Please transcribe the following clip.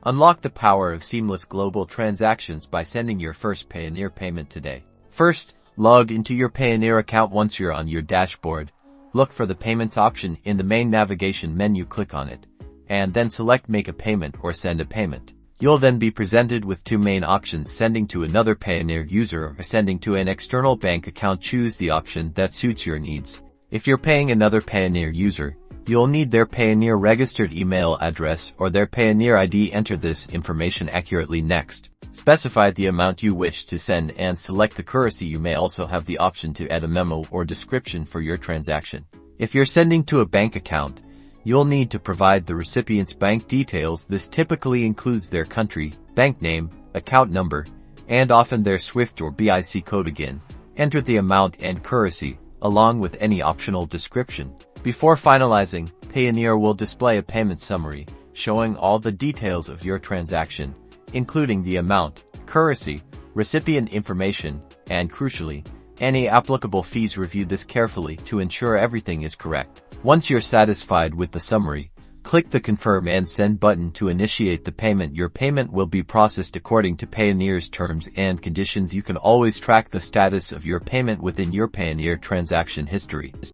Unlock the power of seamless global transactions by sending your first Payoneer payment today. First, log into your Payoneer account. Once you're on your dashboard, look for the Payments option in the main navigation menu. Click on it, and then select Make a Payment or Send a Payment. You'll then be presented with two main options: sending to another Payoneer user or sending to an external bank account. Choose the option that suits your needs. If you're paying another Payoneer user, you'll need their Payoneer registered email address or their Payoneer ID. Enter this information accurately. Next, specify the amount you wish to send and select the currency. You may also have the option to add a memo or description for your transaction. If you're sending to a bank account, you'll need to provide the recipient's bank details. This typically includes their country, bank name, account number, and often their SWIFT or BIC code. Again, enter the amount and currency, along with any optional description. Before finalizing, Payoneer will display a payment summary, showing all the details of your transaction, including the amount, currency, recipient information, and crucially, any applicable fees. Review this carefully to ensure everything is correct. Once you're satisfied with the summary, click the Confirm and Send button to initiate the payment. Your payment will be processed according to Payoneer's terms and conditions. You can always track the status of your payment within your Payoneer transaction history.